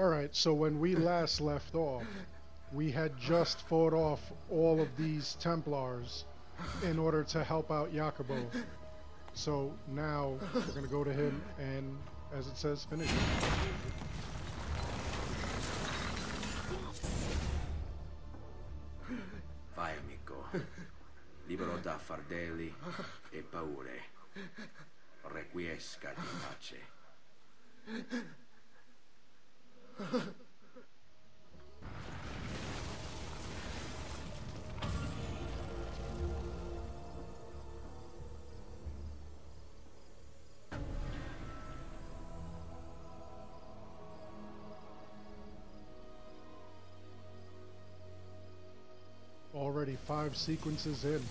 Alright, so when we last left off, we had just fought off all of these Templars in order to help out Jacopo. So now we're gonna go to him and, as it says, finish him. Vai, amico. Libero da fardelli e paure. Requiescat in pace. Already 5 sequences in.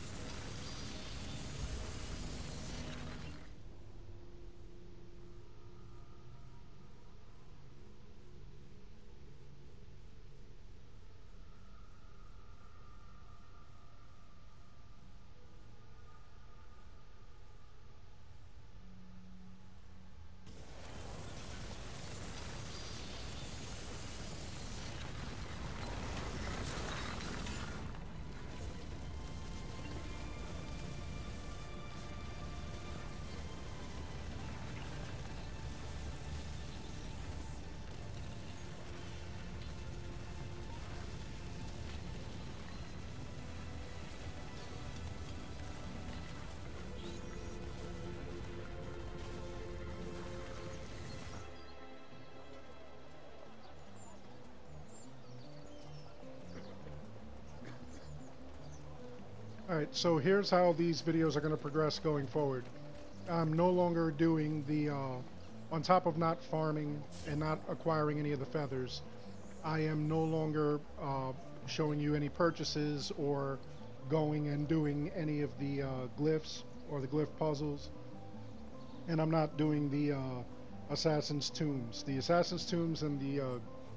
Alright, so here's how these videos are going to progress going forward. I'm no longer doing the, on top of not farming and not acquiring any of the feathers, I am no longer showing you any purchases or going and doing any of the glyphs or the glyph puzzles. And I'm not doing the Assassin's Tombs. The Assassin's Tombs and the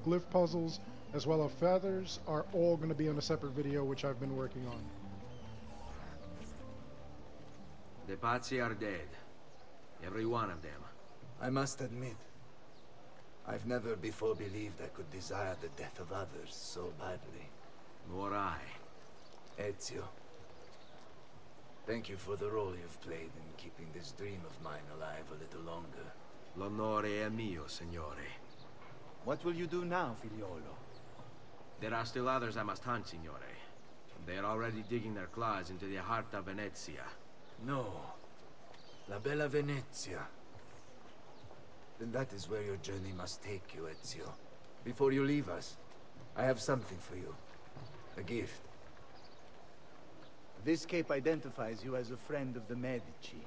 glyph puzzles, as well as feathers, are all going to be on a separate video, which I've been working on. The Pazzi are dead. Every one of them. I must admit, I've never before believed I could desire the death of others so badly. Nor I. Ezio, thank you for the role you've played in keeping this dream of mine alive a little longer. L'onore è mio, signore. What will you do now, figliolo? There are still others I must hunt, signore. They are already digging their claws into the heart of Venezia. No. La bella Venezia. Then that is where your journey must take you, Ezio. Before you leave us, I have something for you. A gift. This cape identifies you as a friend of the Medici.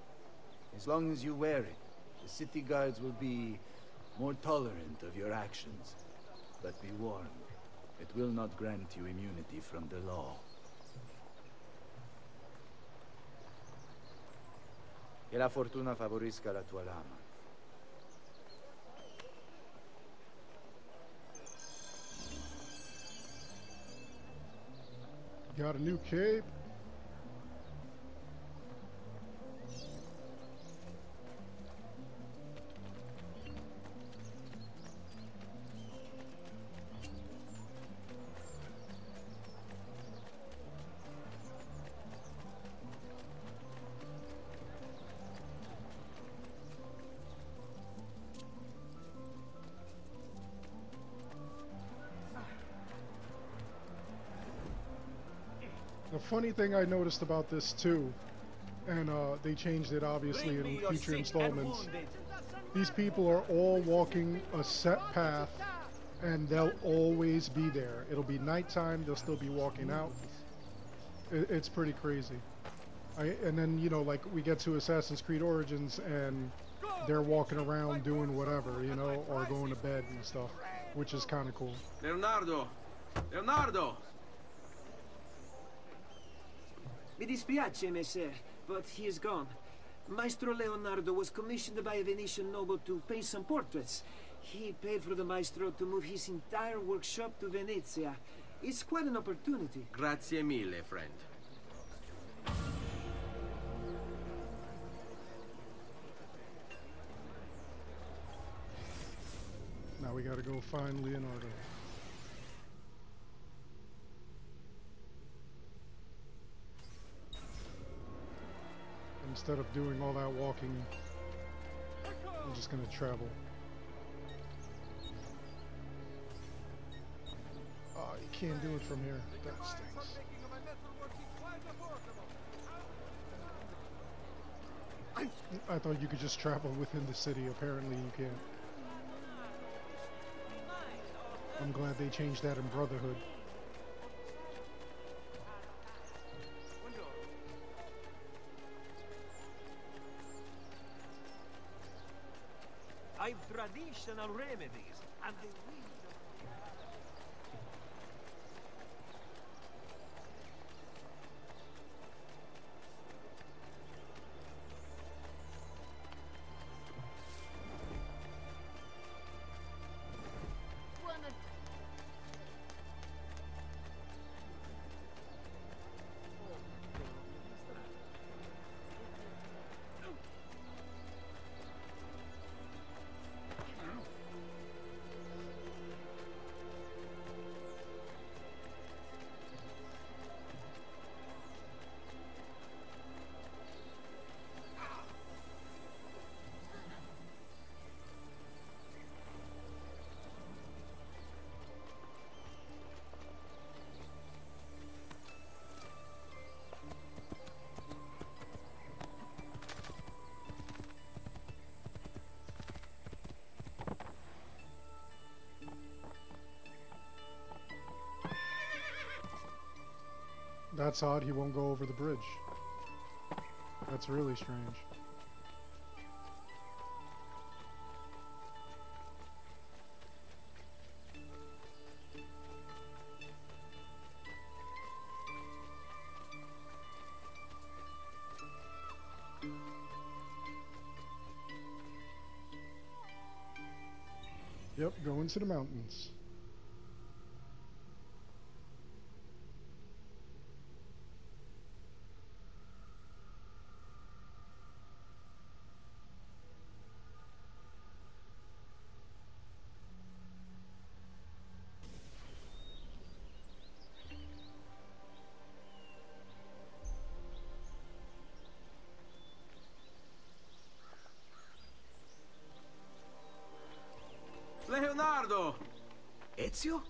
As long as you wear it, the city guards will be more tolerant of your actions. But be warned, it will not grant you immunity from the law. Che la fortuna favorisca la tua lama. Got a new cape. The funny thing I noticed about this too, and they changed it obviously in future installments, these people are all walking a set path and they'll always be there. It'll be nighttime, they'll still be walking out. It's pretty crazy. And then, you know, like we get to Assassin's Creed Origins and they're walking around doing whatever, you know, or going to bed and stuff, which is kind of cool. Leonardo! Leonardo! Mi dispiace, messer, but he is gone. Maestro Leonardo was commissioned by a Venetian noble to paint some portraits. He paid for the maestro to move his entire workshop to Venezia. It's quite an opportunity. Grazie mille, friend. Now we gotta go find Leonardo. Instead of doing all that walking, I'm just gonna travel. Oh, you can't do it from here. That stinks. I thought you could just travel within the city. Apparently you can't. I'm glad they changed that in Brotherhood. I've traditional remedies, and the That's odd, he won't go over the bridge. That's really strange. Yep, go into the mountains. Leonardo! Ezio?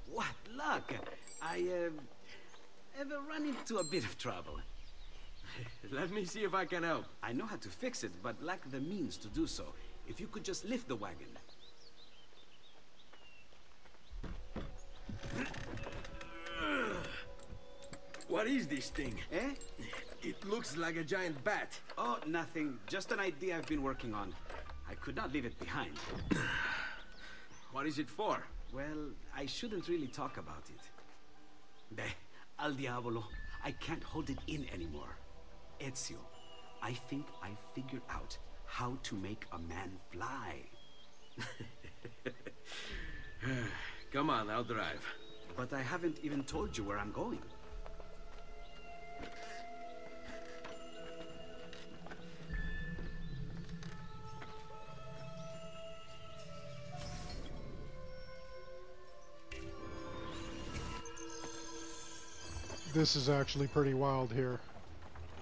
What luck! I have run into a bit of trouble. Let me see if I can help. I know how to fix it, but lack the means to do so. If you could just lift the wagon. What is this thing? Eh? It looks like a giant bat. Oh, nothing. Just an idea I've been working on. I could not leave it behind. What is it for? Well, I shouldn't really talk about it. Al diavolo. I can't hold it in anymore. Ezio, I think I figured out how to make a man fly. Come on, I'll drive. But I haven't even told you where I'm going. This is actually pretty wild here.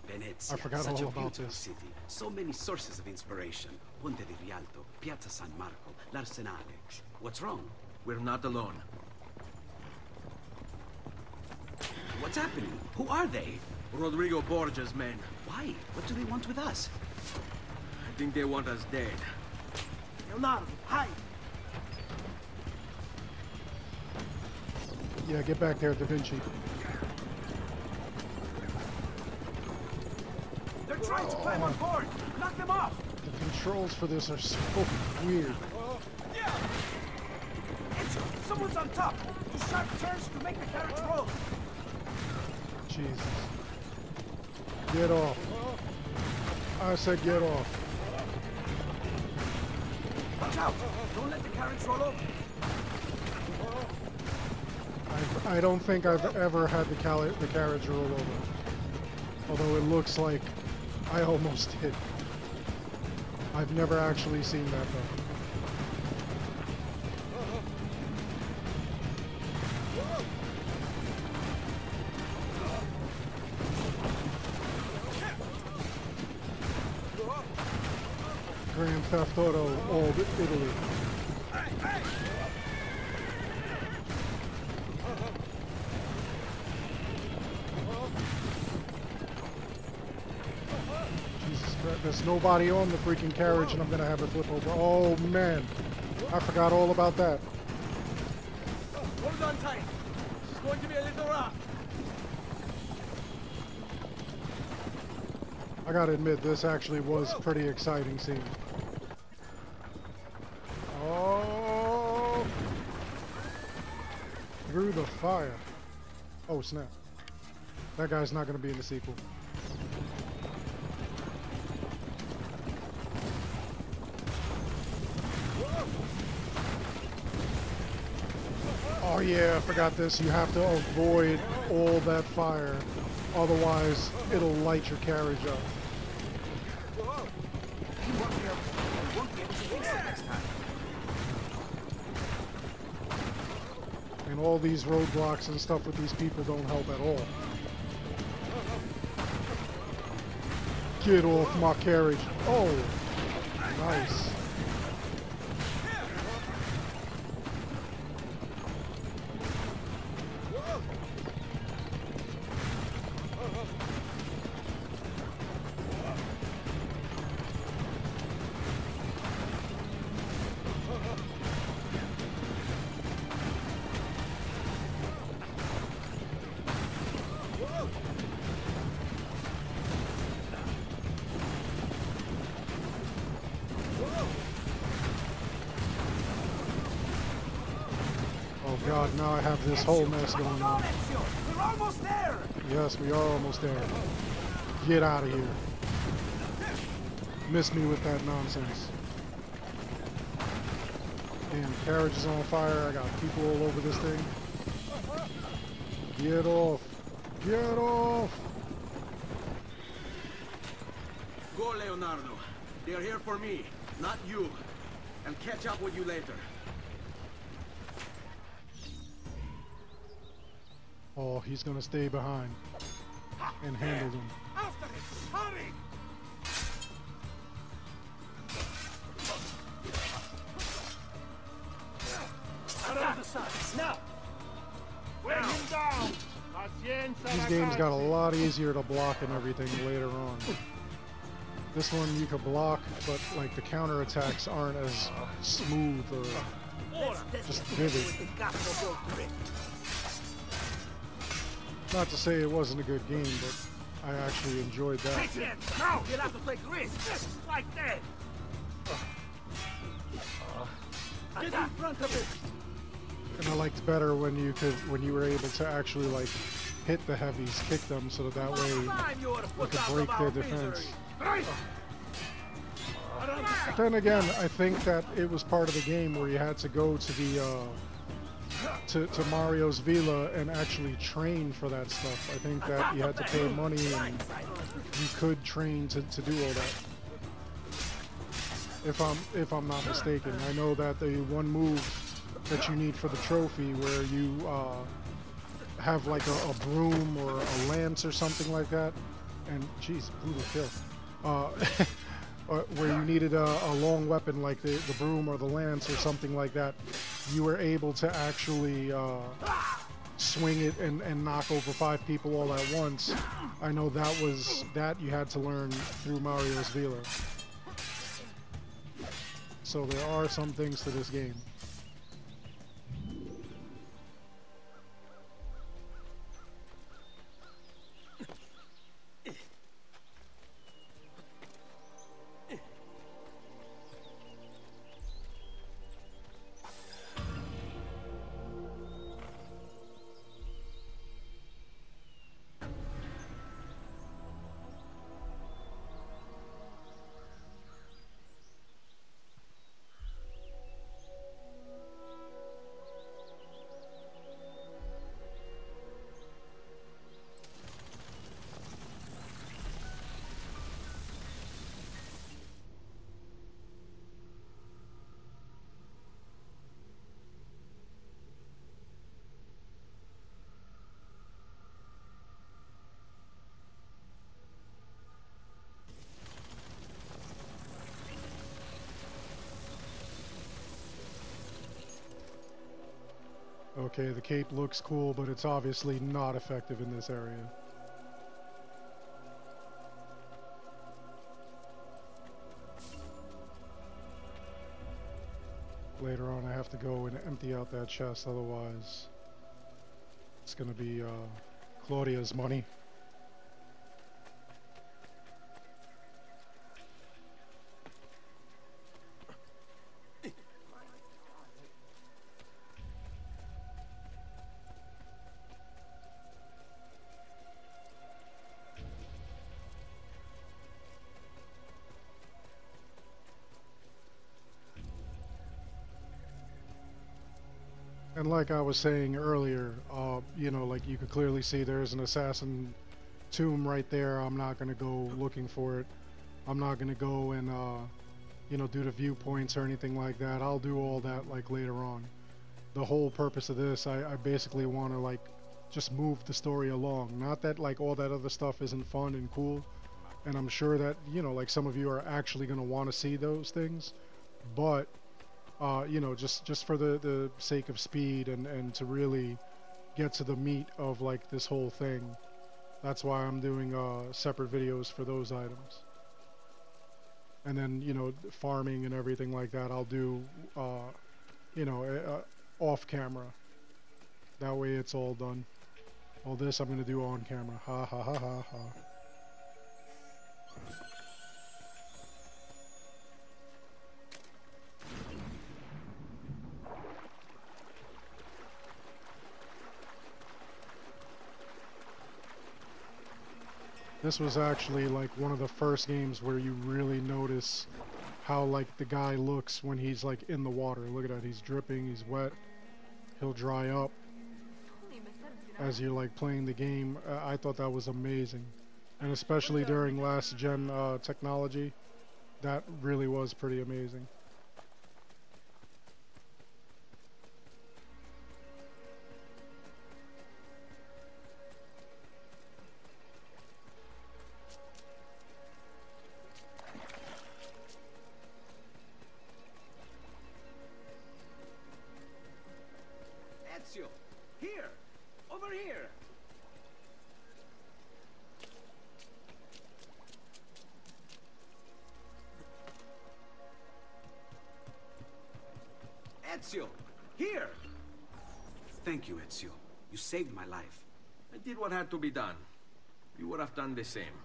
Venezia, I forgot such all a about beautiful this. city. So many sources of inspiration. Ponte di Rialto, Piazza San Marco, l'Arsenale. What's wrong? We're not alone. What's happening? Who are they? Rodrigo Borgia's men. Why? What do they want with us? I think they want us dead. Leonardo, hide! Yeah, get back there, DaVinci. They're trying to climb on board! Knock them off! The controls for this are so weird. Ezio, someone's on top! Do sharp turns to make the carriage roll! Jesus. Get off. I said get off. Watch out! Don't let the carriage roll over! I don't think I've ever had the carriage roll over. Although it looks like I almost did. I've never actually seen that though. Theft Auto Old Italy. Jesus Christ, there's nobody on the freaking carriage and I'm gonna have it flip over. Oh man, I forgot all about that. Hold on tight. It's going to be a little rough. I gotta admit, this actually was pretty exciting scene. Oh! Through the fire. Oh snap. That guy's not gonna be in the sequel. Oh yeah, I forgot this. You have to avoid all that fire. Otherwise, it'll light your carriage up. And all these roadblocks and stuff with these people don't help at all. Get off my carriage. Oh, nice. God, now I have this whole mess going on. We're almost there. Yes, we are almost there. Get out of here. Miss me with that nonsense. Damn, carriage is on fire. I got people all over this thing. Get off. Get off. Go, Leonardo. They are here for me, not you. I'll catch up with you later. Oh, he's gonna stay behind and handle them. After it. Hurry. Around the side. Now. Bring him down. These games got a lot easier to block and everything later on. This one you could block, but like the counterattacks aren't as smooth or just vivid. Not to say it wasn't a good game, but I actually enjoyed that. Now you'll have to take risks. Like that. Get in front of it. And I liked better when you were able to actually like hit the heavies, kick them, so that way you could break their defense. But then again, I think that it was part of the game where you had to go to the to Mario's Villa and actually train for that stuff. I think that you had to pay money and you could train to do all that. If I'm not mistaken. I know that the one move that you need for the trophy where you have like a broom or a lance or something like that, and geez, brutal kill. Where you needed a long weapon like the broom or the lance or something like that, you were able to actually swing it and knock over 5 people all at once. I know that you had to learn through Mario's Villa. So there are some things to this game. Okay, the cape looks cool, but it's obviously not effective in this area. Later on, I have to go and empty out that chest, otherwise it's gonna be Claudia's money. And like I was saying earlier, you know, like you could clearly see there's an assassin tomb right there. I'm not going to go looking for it. I'm not going to go and, you know, do the viewpoints or anything like that. I'll do all that, like, later on. The whole purpose of this, I basically want to, like, just move the story along. Not that, like, all that other stuff isn't fun and cool. And I'm sure that, you know, like, some of you are actually going to want to see those things. But... you know, just for the sake of speed and to really get to the meat of like this whole thing, that's why I'm doing separate videos for those items. And then, you know, farming and everything like that, I'll do, you know, off camera. That way it's all done. All this I'm gonna do on camera. Ha ha ha ha ha. This was actually like one of the first games where you really notice how like the guy looks when he's like in the water. Look at that, he's dripping, he's wet, he'll dry up as you're like playing the game. I thought that was amazing. And especially during last gen technology, that really was pretty amazing. Ezio, here! Over here! Ezio, here! Thank you, Ezio. You saved my life. I did what had to be done. You would have done the same.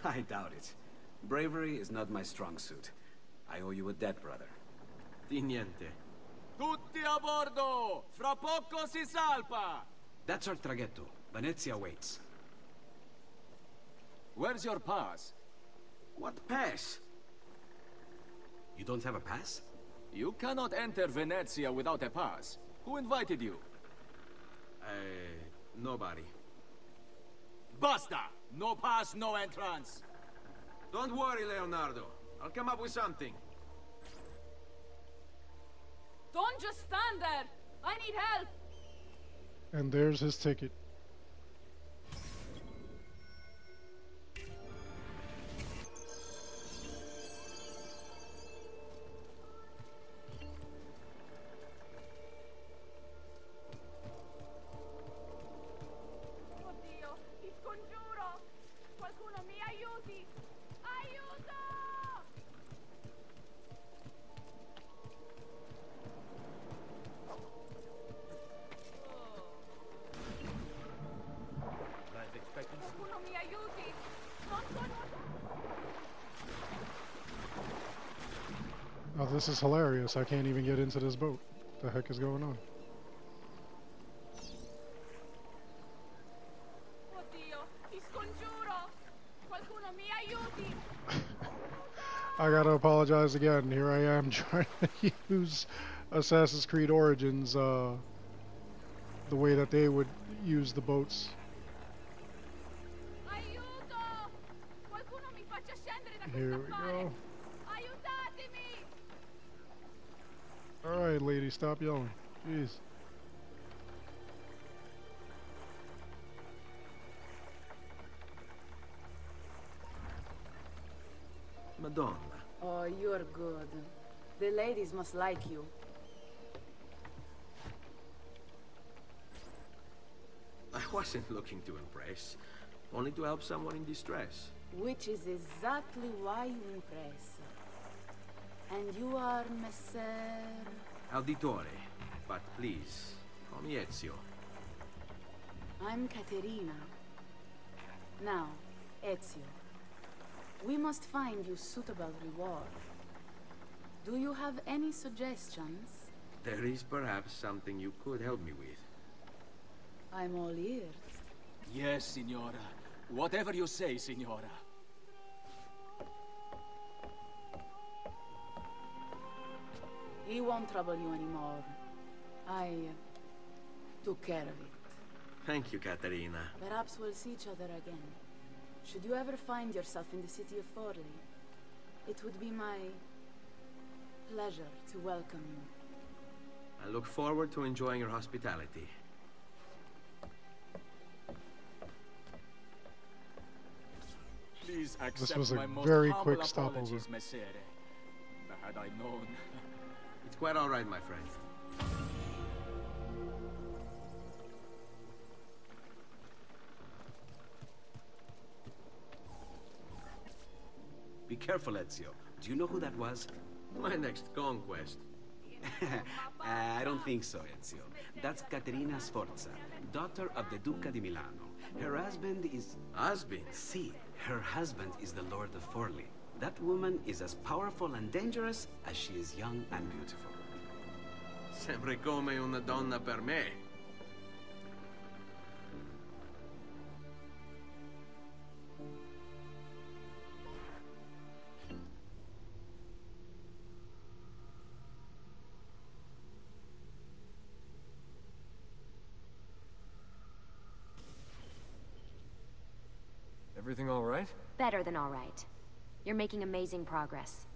I doubt it. Bravery is not my strong suit. I owe you a debt, brother. Di niente. Tutti a bordo! Fra poco si salpa! That's our traghetto. Venezia waits. Where's your pass? What pass? You don't have a pass? You cannot enter Venezia without a pass. Who invited you? Nobody. Basta! No pass, no entrance! Don't worry, Leonardo. I'll come up with something. Don't just stand there! I need help! And there's his ticket. Oddio, ti scongiuro! Qualcuno mi aiuti! Aiuto! Qualcuno mi aiuti! Non sono... Oh, this is hilarious. I can't even get into this boat. What the heck is going on? Oddio, ti scongiuro! Qualcuno mi aiuti! I gotta apologize again. Here I am trying to use Assassin's Creed Origins the way that they would use the boats. Aiuto! Qualcuno mi faccia scendere da Here questa we fare! go. Aiutatemi! Alright, lady, stop yelling. Jeez. Madonna. Oh, you're good. The ladies must like you. I wasn't looking to impress, only to help someone in distress. Which is exactly why you impress. And you are Messer... Auditore, but please, call me Ezio. I'm Caterina. Now, Ezio, we must find you suitable reward. Do you have any suggestions? There is perhaps something you could help me with. I'm all ears. Yes, Signora. Whatever you say, Signora. He won't trouble you anymore. I took care of it. Thank you, Catarina. Perhaps we'll see each other again. Should you ever find yourself in the city of Forli, it would be my pleasure to welcome you. I look forward to enjoying your hospitality. Please accept This was a my most very humble quick stopover. apologies, Messere. Had I known. It's quite all right, my friend. Be careful, Ezio. Do you know who that was? My next conquest. I don't think so, Ezio. That's Caterina Sforza, daughter of the Duca di Milano. Her husband is... Husband? See, her husband is the Lord of Forli. That woman is as powerful and dangerous as she is young and beautiful. Sempre come una donna per me. Everything all right? Better than all right. You're making amazing progress.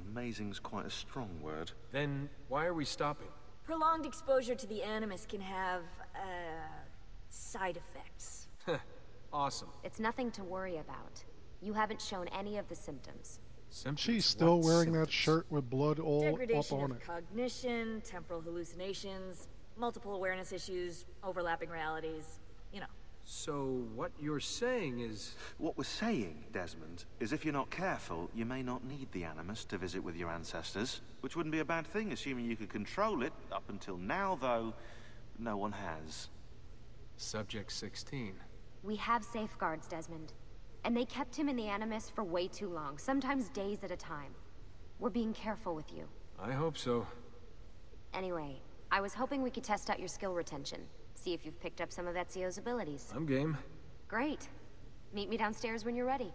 Amazing's quite a strong word. Then why are we stopping? Prolonged exposure to the Animus can have, side effects. Awesome. It's nothing to worry about. You haven't shown any of the symptoms. Symptoms? She's still What wearing symptoms? that shirt with blood all up Degradation on of it. cognition, temporal hallucinations, multiple awareness issues, overlapping realities, you know. So what you're saying is... What we're saying, Desmond, is if you're not careful, you may not need the Animus to visit with your ancestors, which wouldn't be a bad thing, assuming you could control it. Up until now, though, no one has. Subject 16. We have safeguards, Desmond. And they kept him in the Animus for way too long, sometimes days at a time. We're being careful with you. I hope so. Anyway, I was hoping we could test out your skill retention. See if you've picked up some of Ezio's abilities. I'm game. Great. Meet me downstairs when you're ready.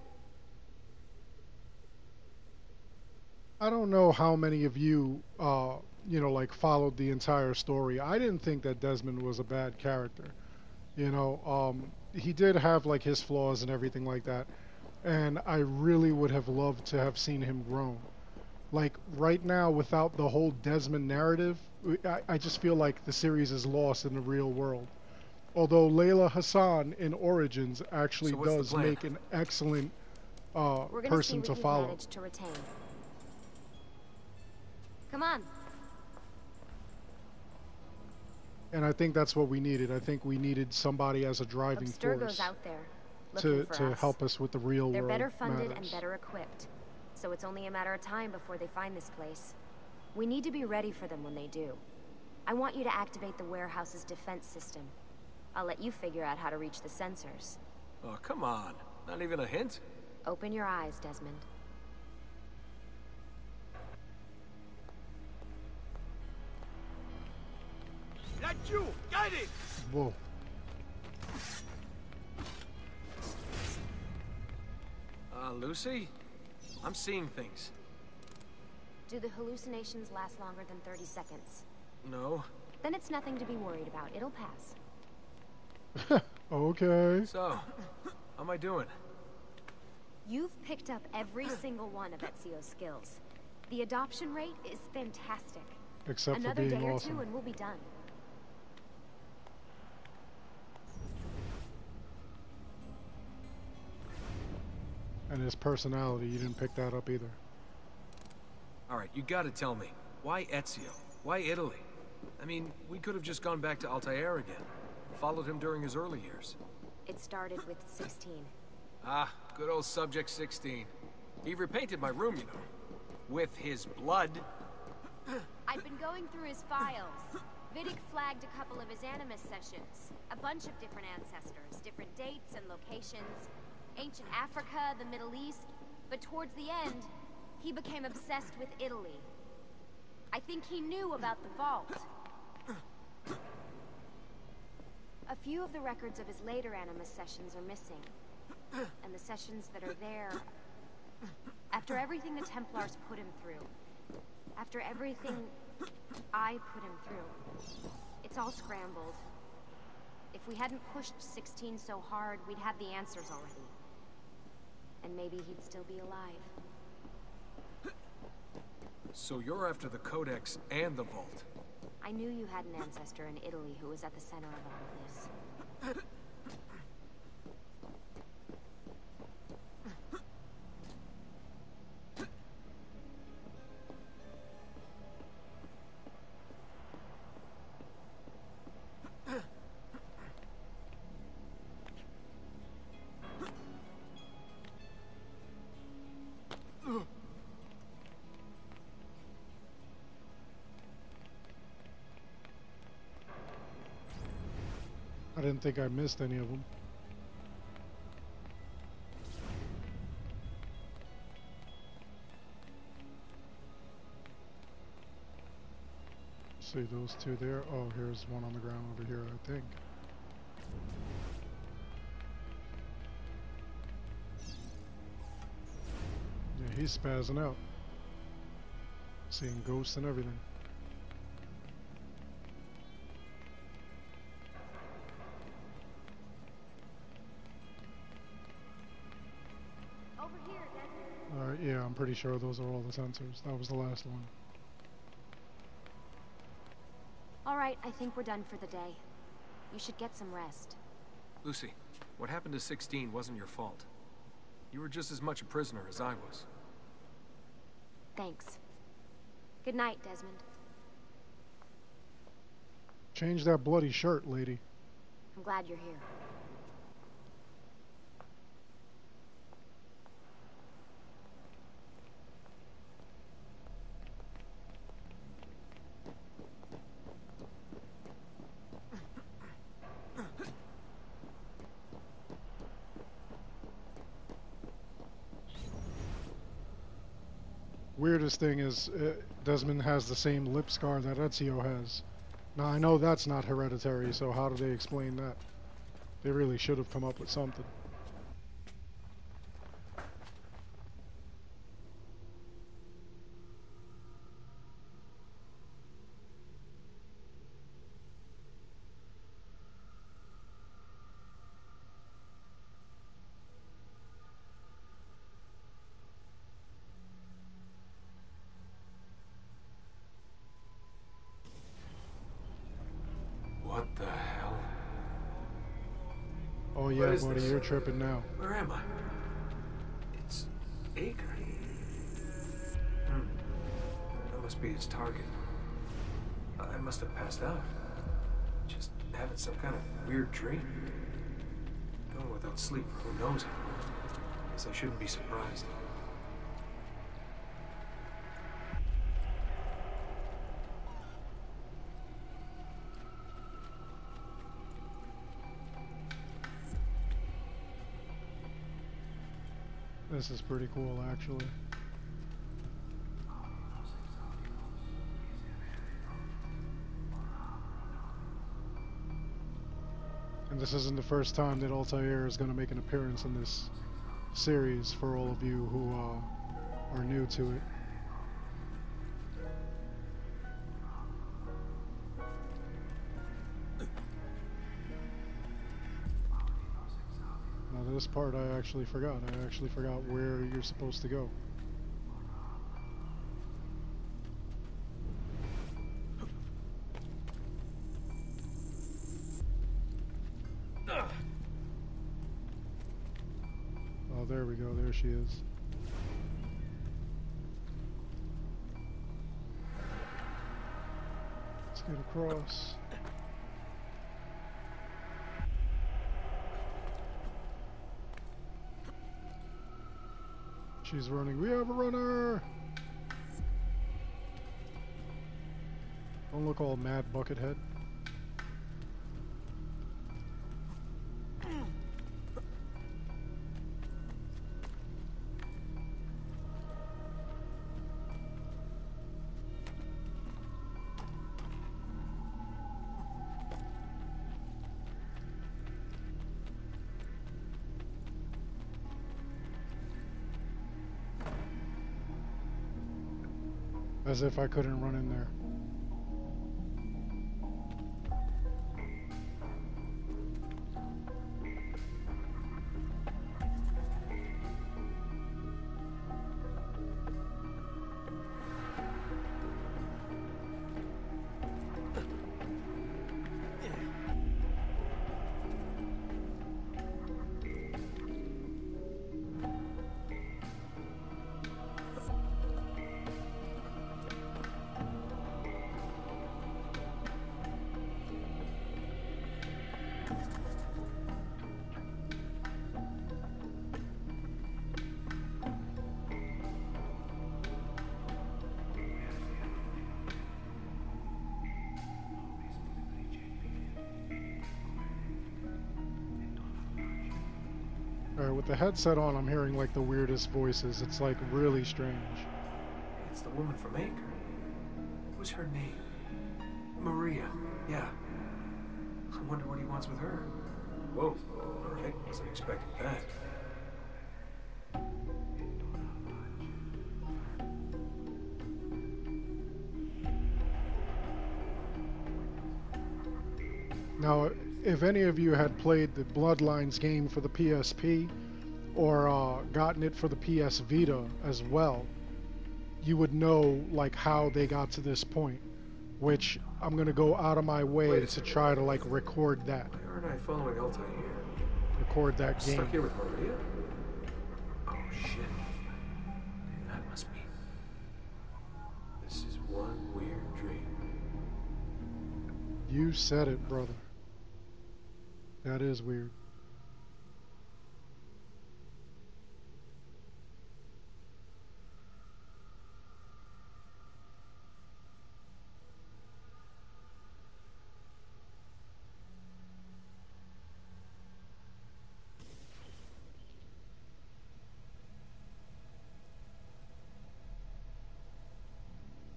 I don't know how many of you, you know, like followed the entire story. I didn't think that Desmond was a bad character. You know, he did have like his flaws and everything like that. And I really would have loved to have seen him grown. Like right now, without the whole Desmond narrative, I just feel like the series is lost in the real world. Although Layla Hassan in Origins actually does make an excellent person to follow. Managed to retain. Come on. And I think that's what we needed. I think we needed somebody as a driving Abstergo's force out there to help us with the real world. They're better funded matters. and better equipped, so it's only a matter of time before they find this place. We need to be ready for them when they do. I want you to activate the warehouse's defense system. I'll let you figure out how to reach the sensors. Oh, come on. Not even a hint? Open your eyes, Desmond. That's you! Get it! Whoa. Lucy? I'm seeing things. Do the hallucinations last longer than 30 seconds? No. Then it's nothing to be worried about. It'll pass. Okay. So, how am I doing? You've picked up every single one of Ezio's skills. The adoption rate is fantastic. Except for Another being day or awesome. two and we'll be done. And his personality, you didn't pick that up either. Alright, you gotta tell me. Why Ezio? Why Italy? I mean, we could have just gone back to Altair again. followed him during his early years. It started with 16. Ah, good old Subject 16. He repainted my room, you know. With his blood. I've been going through his files. Vidic flagged a couple of his Animus sessions. A bunch of different ancestors, different dates and locations. Ancient Africa, the Middle East. But towards the end, he became obsessed with Italy. I think he knew about the vault. A few of the records of his later Animus sessions are missing. And the sessions that are there... After everything the Templars put him through, after everything I put him through, it's all scrambled. If we hadn't pushed 16 so hard, we'd have the answers already. And maybe he'd still be alive. So you're after the Codex and the Vault? I knew you had an ancestor in Italy who was at the center of all of this. I didn't think I missed any of them. See those two there? Oh, here's one on the ground over here, I think. Yeah, he's spazzing out. Seeing ghosts and everything. Alright, yeah, I'm pretty sure those are all the sensors. That was the last one. Alright, I think we're done for the day. You should get some rest. Lucy, what happened to 16 wasn't your fault. You were just as much a prisoner as I was. Thanks. Good night, Desmond. Change that bloody shirt, lady. I'm glad you're here. Weirdest thing is, Desmond has the same lip scar that Ezio has. Now, I know that's not hereditary, so how do they explain that? They really should have come up with something. What the hell? Oh yeah, buddy, you're tripping now. Where am I? It's Acre. That must be his target. I must have passed out. Just having some kind of weird dream. Going without sleep for who knows how long. Guess I shouldn't be surprised. This is pretty cool, actually. And this isn't the first time that Altair is going to make an appearance in this series, for all of you who are new to it. Now this part I actually forgot. I actually forgot where you're supposed to go. Oh, there we go. There she is. Let's get across. She's running. We have a runner! Don't look all mad, Buckethead. As if I couldn't run in there. Alright, with the headset on, I'm hearing like the weirdest voices. It's like really strange. It's the woman from Anchor. What's her name? Maria. Yeah. I wonder what he wants with her. Whoa. Alright, wasn't expecting that. Now, if any of you had played the Bloodlines game for the PSP, or gotten it for the PS Vita as well, you would know like how they got to this point, which I'm gonna go out of my way to try to like record that. Why aren't I following Alta here? Record that game. Stuck here with Maria? Oh shit. That must be. This is one weird dream. You said it, brother. That is weird.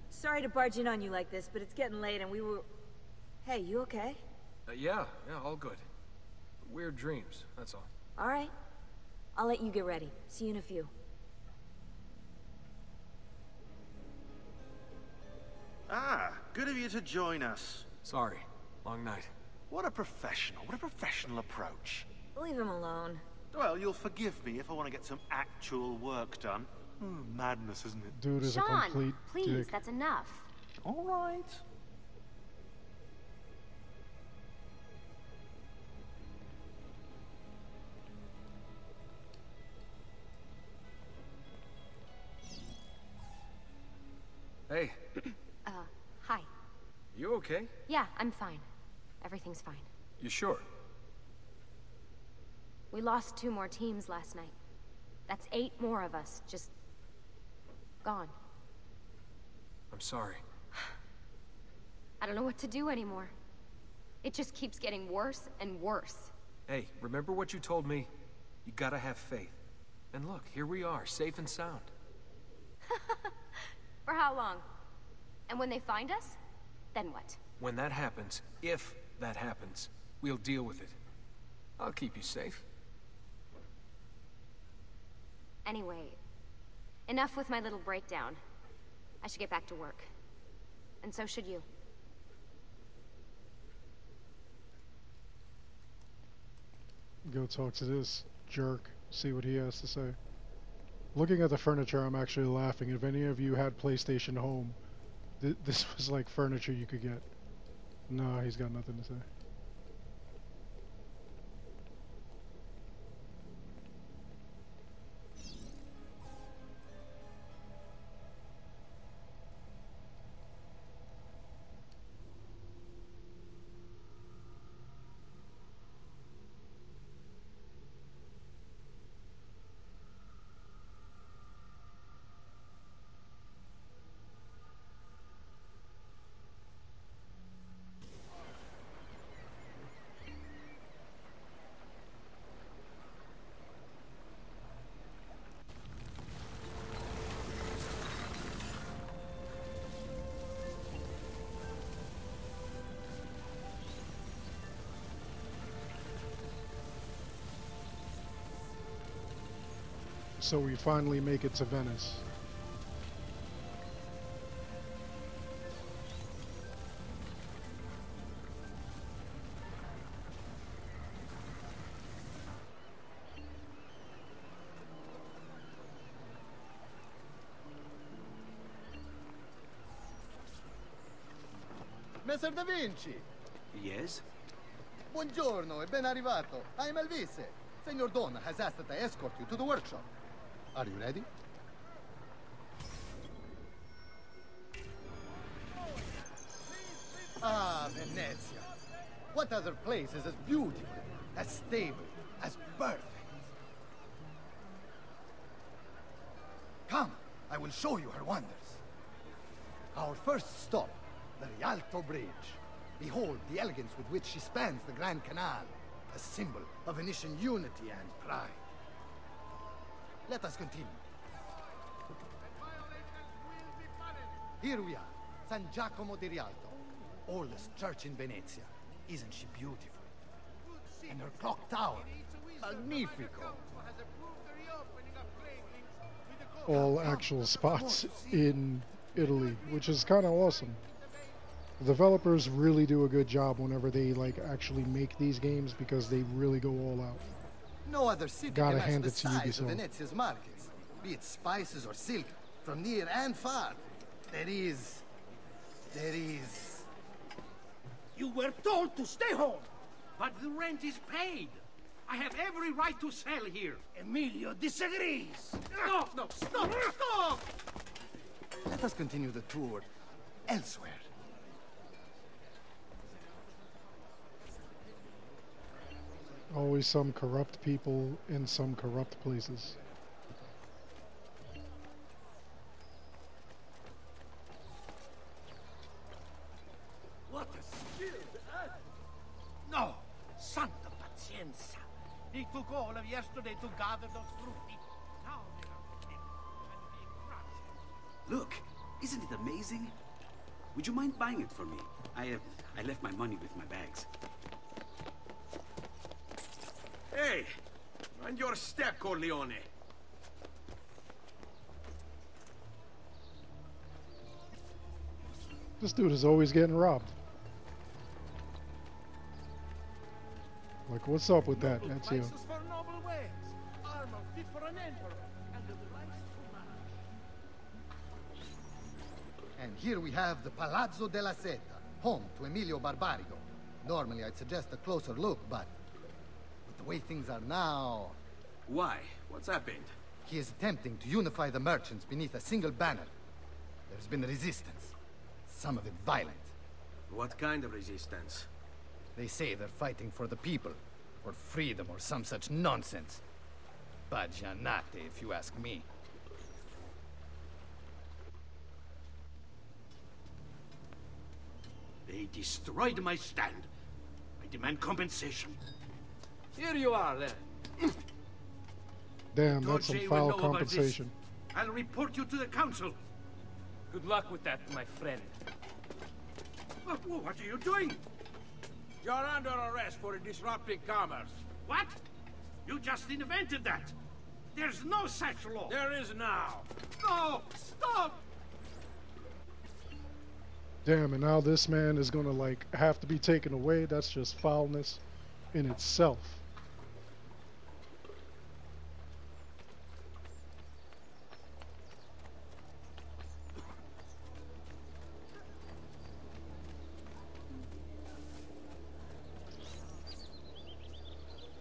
Sorry to barge in on you like this, but it's getting late and we were... Hey, you okay? Yeah, all good. Weird dreams, that's all. All right. I'll let you get ready. See you in a few. Ah, good of you to join us. Sorry, long night. What a professional approach. Leave him alone. Well, you'll forgive me if I want to get some actual work done. Madness, isn't it? Dude is Sean, a complete please, dick. that's enough. All right. Hey. Hi. You okay? Yeah, I'm fine. Everything's fine. You sure? We lost 2 more teams last night. That's 8 more of us, just... gone. I'm sorry. I don't know what to do anymore. It just keeps getting worse and worse. Hey, remember what you told me? You gotta have faith. And look, here we are, safe and sound. For how long? And when they find us, then what? When that happens, if that happens, we'll deal with it. I'll keep you safe. Anyway, enough with my little breakdown. I should get back to work. And so should you. Go talk to this jerk, see what he has to say. Looking at the furniture, I'm actually laughing. If any of you had PlayStation Home, this was like furniture you could get. No, he's got nothing to say. So we finally make it to Venice. Messer DaVinci! Yes? Buongiorno e ben arrivato. I am Elvise. Senor Don has asked that I escort you to the workshop. Are you ready? Ah, Venezia. What other place is as beautiful, as stable, as perfect? Come, I will show you her wonders. Our first stop, the Rialto Bridge. Behold the elegance with which she spans the Grand Canal, a symbol of Venetian unity and pride. Let us continue. Here we are, San Giacomo di Rialto, oldest church in Venezia. Isn't she beautiful? And her clock tower, magnifico. All actual spots in Italy, which is kind of awesome. The developers really do a good job whenever they like actually make these games because they really go all out. No other city Gotta can hand match it the to size of Ubisoft. Venezia's markets, be it spices or silk, from near and far. There is... You were told to stay home. But the rent is paid. I have every right to sell here. Emilio disagrees. No, stop! Let us continue the tour elsewhere. Always some corrupt people in some corrupt places. What a skill! No! Santa pazienza! It took all of yesterday to gather those frutti. Now they are picked and being crushed. Look, isn't it amazing? Would you mind buying it for me? I left my money with my bags. Hey! Mind your step, Corleone! This dude is always getting robbed. Like, what's up with that, Ezio? Prices for noble wares, armor fit for an emperor, and the rights to manage. And here we have the Palazzo della Seta, home to Emilio Barbarigo. Normally I'd suggest a closer look, but with the way things are now... Why? What's happened? He is attempting to unify the merchants beneath a single banner. There's been resistance, some of it violent. What kind of resistance? They say they're fighting for the people, for freedom or some such nonsense. Baggianate, if you ask me. They destroyed my stand. I demand compensation. Here you are, then. Damn, that's some foul compensation. I'll report you to the council. Good luck with that, my friend. What are you doing? You're under arrest for disrupting commerce. What? You just invented that. There's no such law. There is now. No! Stop! Damn, and now this man is gonna like have to be taken away. That's just foulness in itself.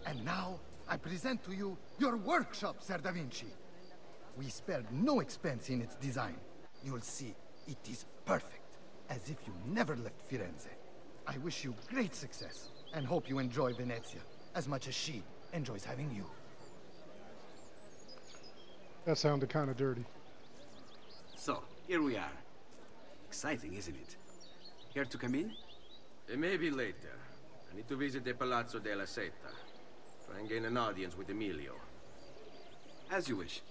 And now, I present to you your workshop, Sir Da Vinci. We spared no expense in its design. You'll see, it is perfect, as if you never left Firenze. I wish you great success, and hope you enjoy Venezia, as much as she enjoys having you. That sounded kind of dirty. So, here we are. Exciting, isn't it? Care to come in? Maybe later. I need to visit the Palazzo della Seta. Try and gain an audience with Emilio. As you wish.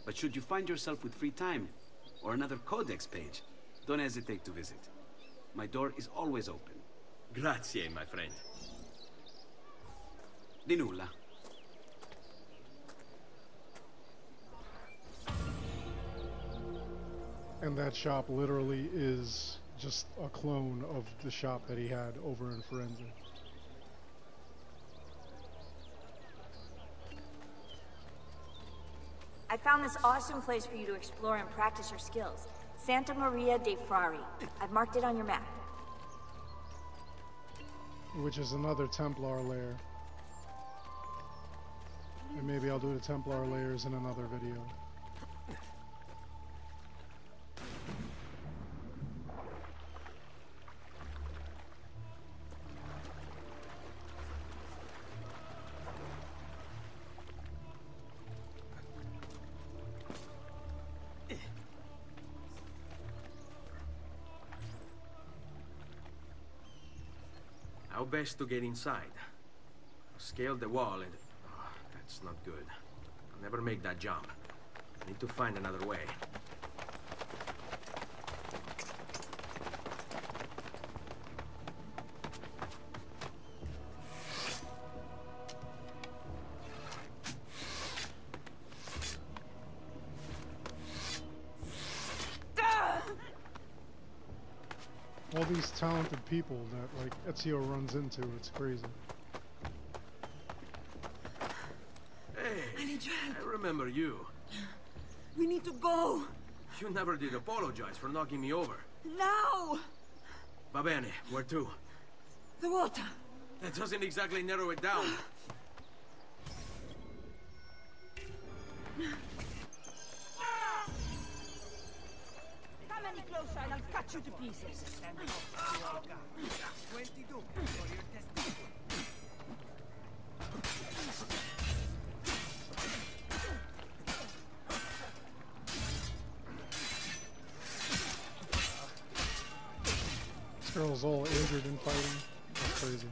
But should you find yourself with free time, or another codex page, don't hesitate to visit. My door is always open. Grazie, my friend. Di nulla. And that shop literally is just a clone of the shop that he had over in Firenze. I found this awesome place for you to explore and practice your skills. Santa Maria dei Frari. I've marked it on your map. Which is another Templar lair. And maybe I'll do the Templar layers in another video. How best to get inside? I'll scale the wall and... Oh, that's not good. I'll never make that jump. I need to find another way. All these talented people that, like, Ezio runs into, it's crazy. Hey, I need your help. I remember you. We need to go. You never did apologize for knocking me over. Now! Va bene, where to? The water. That doesn't exactly narrow it down. Come any closer and I'll cut you to pieces. 22 for your testicle. This girl's all injured in fighting. That's crazy.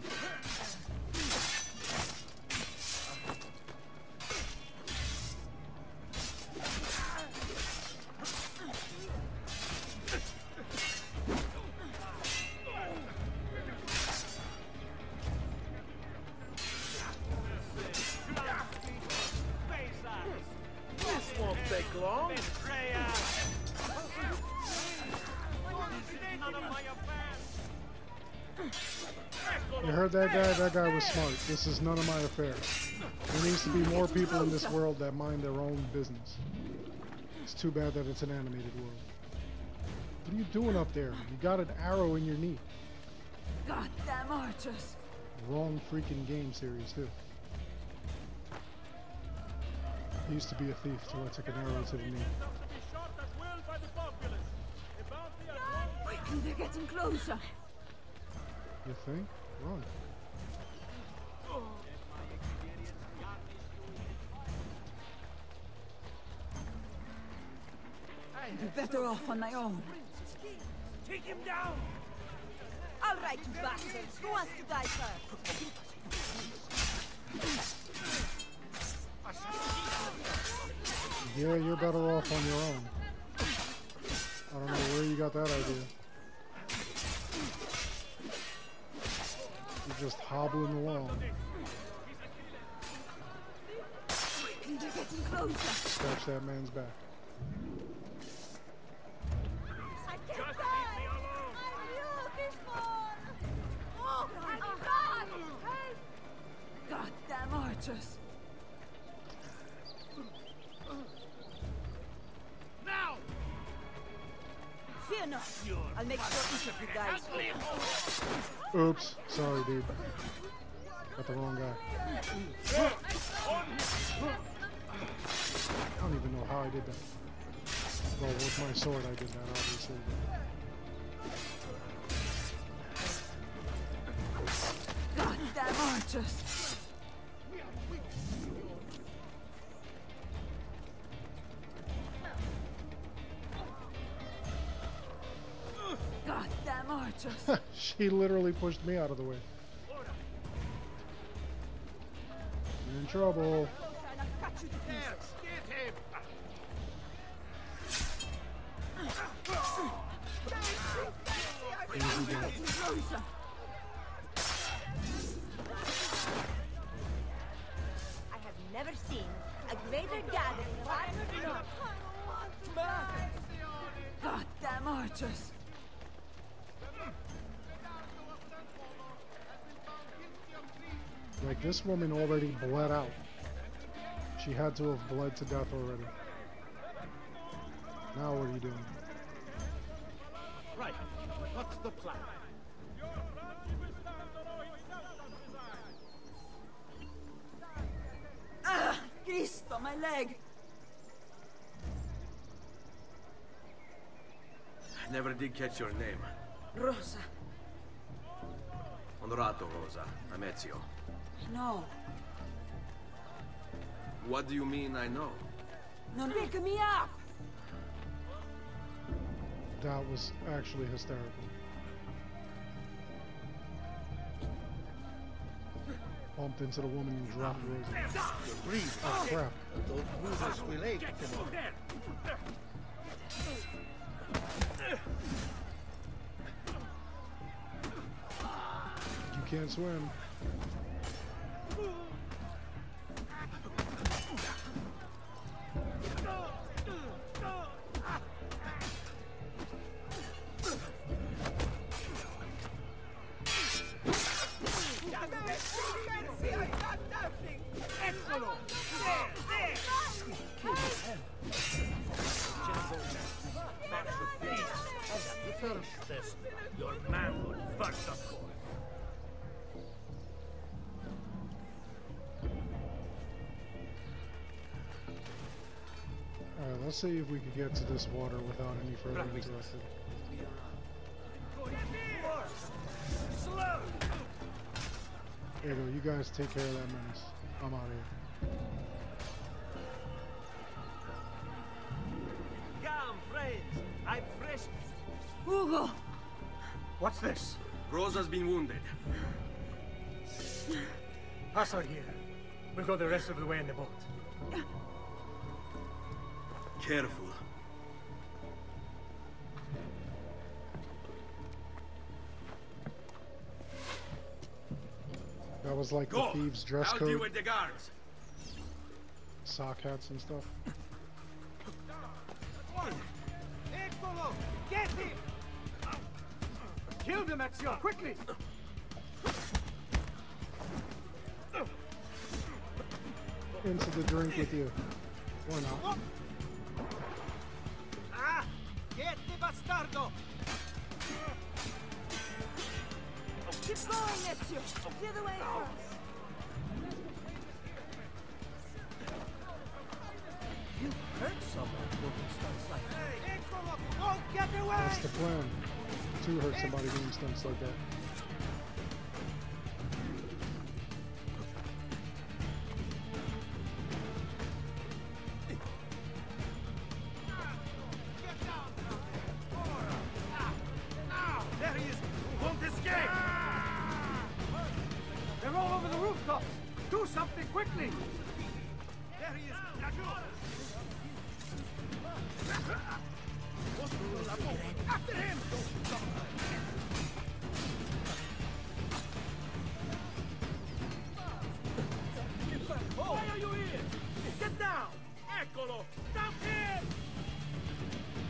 This won't take long. You heard that guy? That guy was smart. This is none of my affair. There needs to be more people in this world that mind their own business. It's too bad that it's an animated world. What are you doing up there? You got an arrow in your knee. Goddamn archers. Wrong freaking game series, too. I used to be a thief till I took an arrow to the knee. Quickly, they're getting closer. You think? Run. I'd be better off on my own. Take him down. All right, you bastards. Who wants to die first? Yeah, you're better off on your own. I don't know where you got that idea. You're just hobbling along. Quickly, they're getting closer. Scratch that man's back. I can't die. I'm beautiful. Oh my God! Help! Goddamn archers. Now! Fear not. I'll make sure each of you dies. Oops. Sorry, dude. Got the wrong guy. I don't even know how I did that. Well, with my sword I did that, obviously. Goddamn archers. Goddamn archers. She literally pushed me out of the way. You're in trouble. Easy go. I have never seen a greater gathering of armored men. God Like, this woman already bled out. She had to have bled to death already. Now what are you doing? Right. What's the plan? Ah! Cristo, my leg! I never did catch your name. Rosa. Onorato, Rosa. I'm Ezio. No. What do you mean, I know? No, pick me up! That was actually hysterical. Bumped into the woman and dropped Rosa. Breathe. Oh, crap. Those bruises will ache tomorrow. You can't swim. Your manhood first, of course. Alright, let's see if we can get to this water without any further interruption. There you go, you guys take care of that menace. I'm out of here. Come, friends. I'm fresh. Hugo! What's this? Rosa's been wounded. Pass out here. We'll go the rest of the way in the boat. Careful. That was like Go. the thieves' dress I'll code. deal with the guards. Sock hats and stuff. Eccolo! Get him! Kill them, Ezio! Quickly! Into the drink with you. Or not. Ah! Get the bastardo! Keep going, Ezio! Clear the way for us! You hurt someone moving stunts like that. Hey, Eccolo! Don't get away! That's the plan. To hurt somebody doing stunts like that. There he is! Won't escape! They're all over the rooftops! Do something quickly! There he is! After him! Why are you here? Get down! Eccolo! Stop him!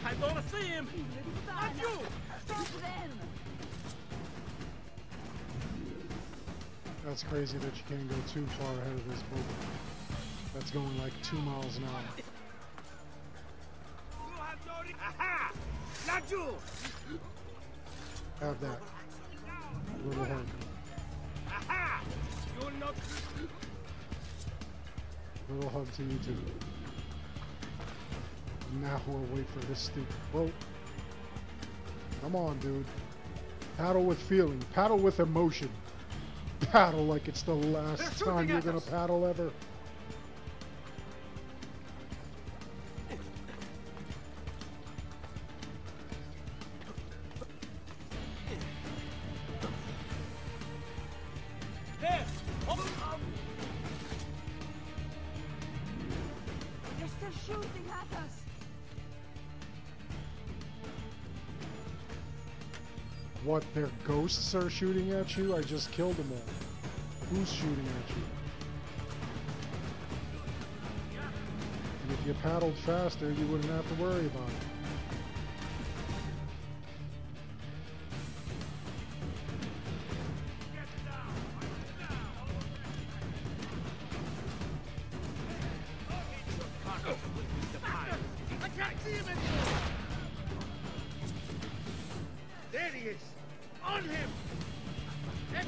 I don't see him! Not you! Stop them! That's crazy that you can't go too far ahead of this boat. That's going like 2 miles an hour. Aha! Laggiù! Have that. Little hug. Aha! You'll not... Little hug to you too. Now we'll wait for this stupid boat. Come on, dude. Paddle with feeling. Paddle with emotion. Paddle like it's the last time you're gonna paddle ever. There! They're still shooting at us! What, their ghosts are shooting at you? I just killed them all. Who's shooting at you? And if you paddled faster, you wouldn't have to worry about it.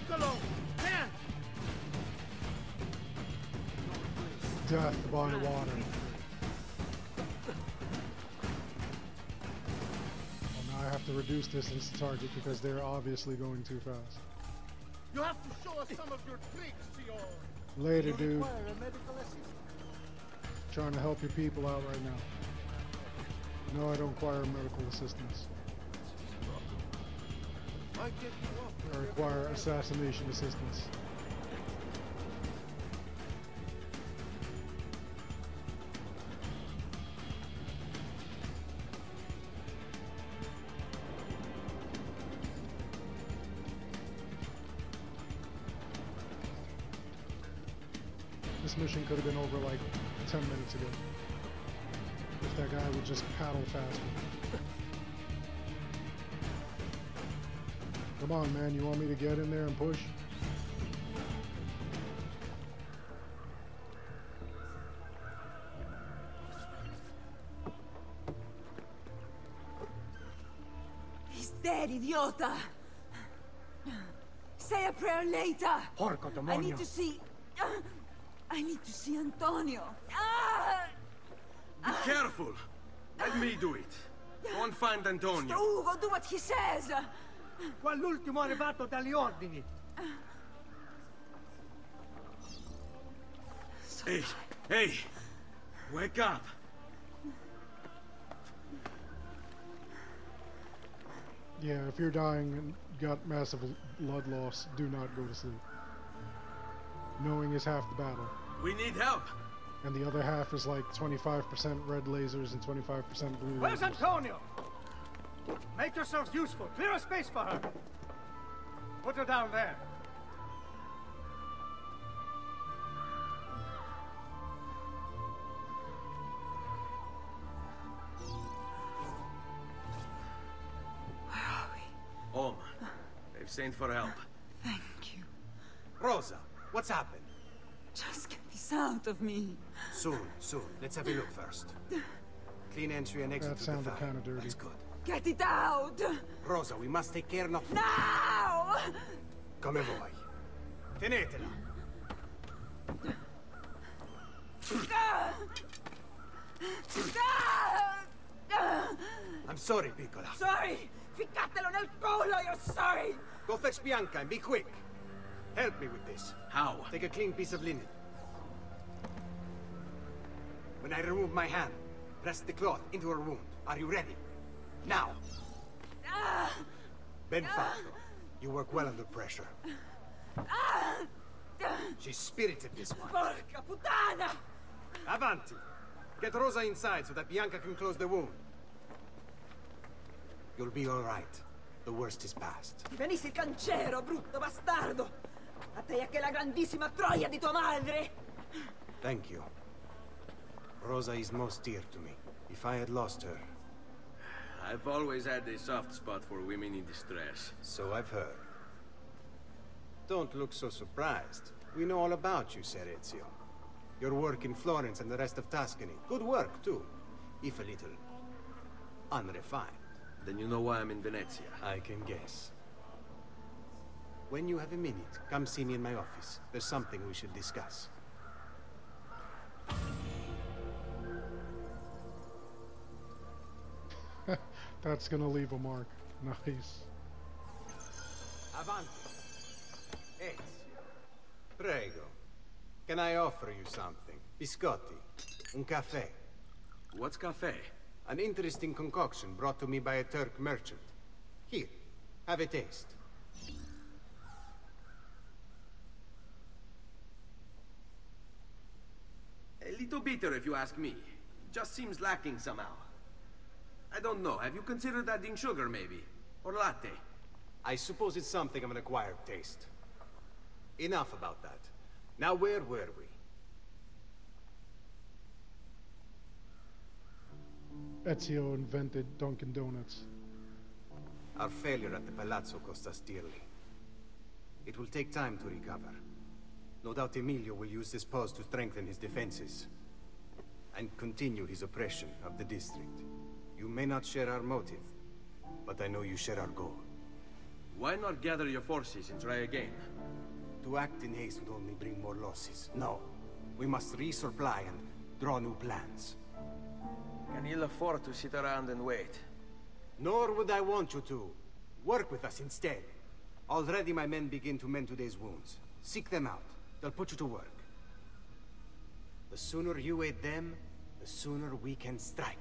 Eccolo! There! Death by water. Well, now I have to reduce distance to target because they're obviously going too fast. You have to show us some of your tricks, Senor. Later, You dude. require a medical assistant. Trying to help your people out right now. No, I don't require medical assistance. I get you up. I require assassination assistance. This mission could have been over like 10 minutes ago. If that guy would just paddle faster. Come on, man, you want me to get in there and push? He's dead, idiota! Say a prayer later! Porco demonio! I need to see... I need to see Antonio! Be careful! Let me do it. Go and find Antonio. Ugo, do what he says! Quell'ultimo arrivato dagli ordini. Hey, hey! Wake up! Yeah, if you're dying and got massive blood loss, do not go to sleep. Knowing is half the battle. We need help! And the other half is like 25% red lasers and 25% blue Where's lasers. Antonio? Make yourselves useful. Clear a space for her. Put her down there. Home. They've sent for help. Thank you. Rosa, what's happened? Just get this out of me. Soon, soon. Let's have a look first. Clean entry and exit That to the sounded fire. kind of dirty. That's good. Get it out! Rosa, we must take care not... Now! Come vuoi. Tenetela. I'm sorry, piccola. Sorry! Ficcatelo nel culo, you're sorry! Go fetch Bianca and be quick. Help me with this. How? Take a clean piece of linen. When I remove my hand, press the cloth into her wound. Are you ready? Now! Ben fatto. You work well under pressure. She's spirited, this one. Porca puttana! Avanti! Get Rosa inside so that Bianca can close the wound. You'll be all right. The worst is past. Ti venisse il cancero, brutto bastardo! A te e che la grandissima troia di tua madre! Thank you. Rosa is most dear to me. If I had lost her... I've always had a soft spot for women in distress. So I've heard. Don't look so surprised. We know all about you, Ser Ezio. Your work in Florence and the rest of Tuscany. Good work, too. If a little... unrefined. Then you know why I'm in Venezia. I can guess. When you have a minute, come see me in my office. There's something we should discuss. That's gonna leave a mark. Nice. Avanti. Ezio. Prego. Can I offer you something? Biscotti. Un caffè. What's cafe? An interesting concoction brought to me by a Turk merchant. Here, have a taste. A little bitter if you ask me. Just seems lacking somehow. I don't know, have you considered adding sugar maybe? Or latte? I suppose it's something of an acquired taste. Enough about that. Now where were we? Ezio invented Dunkin' Donuts. Our failure at the Palazzo cost us dearly. It will take time to recover. No doubt Emilio will use this pause to strengthen his defenses. And continue his oppression of the district. You may not share our motive, but I know you share our goal. Why not gather your forces and try again? To act in haste would only bring more losses. No. We must resupply and draw new plans. Can you afford to sit around and wait? Nor would I want you to. Work with us instead. Already my men begin to mend today's wounds. Seek them out. They'll put you to work. The sooner you aid them, the sooner we can strike.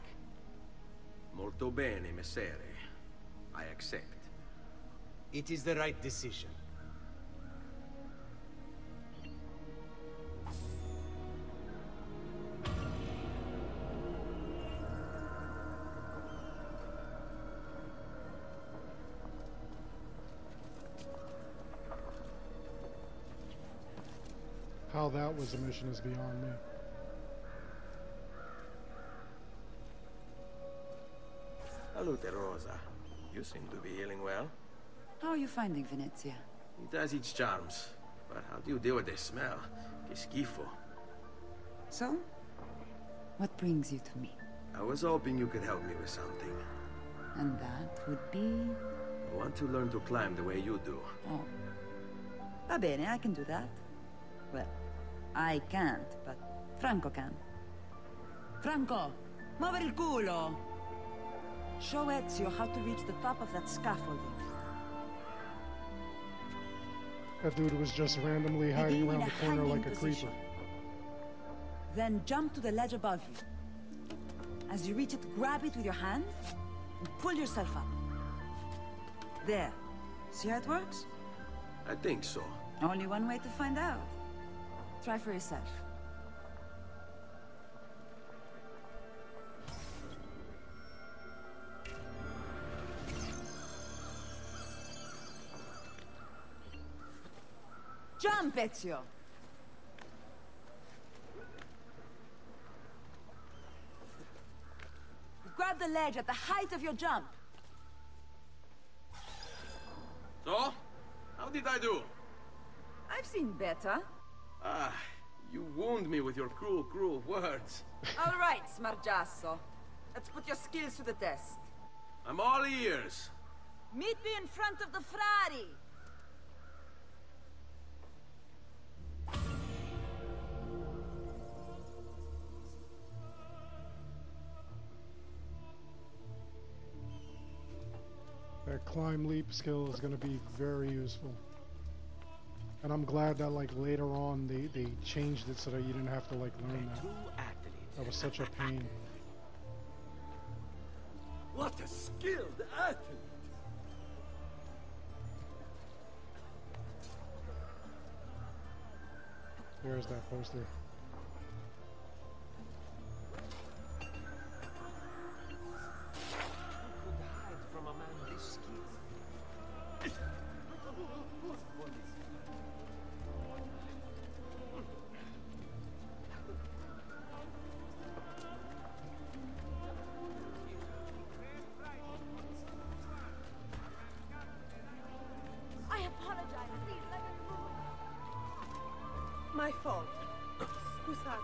Molto bene, messere. I accept. It is the right decision. How that was a mission is beyond me. Salute, Rosa. You seem to be healing well. How are you finding Venezia? It has its charms. But how do you deal with the smell? Que schifo. So? What brings you to me? I was hoping you could help me with something. And that would be? I want to learn to climb the way you do. Oh. Va bene, I can do that. Well, I can't, but Franco can. Franco, muovere il culo! Show Ezio how to reach the top of that scaffolding. That dude was just randomly hiding around the corner like a creeper. Then jump to the ledge above you. As you reach it, grab it with your hand and pull yourself up. There. See how it works? I think so. Only one way to find out. Try for yourself. Jump, Ezio! Grab the ledge at the height of your jump. So? How did I do? I've seen better. Ah, you wound me with your cruel, cruel words. All right, Smargiasso. Let's put your skills to the test. I'm all ears. Meet me in front of the Frari. That climb leap skill is going to be very useful. And I'm glad that like later on they changed it so that you didn't have to like learn that. That was such a pain. What a skilled athlete! There's that poster. My fault. Scusate.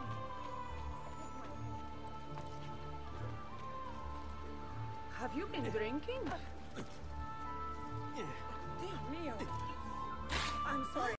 Have you been drinking? Dio mio. I'm sorry.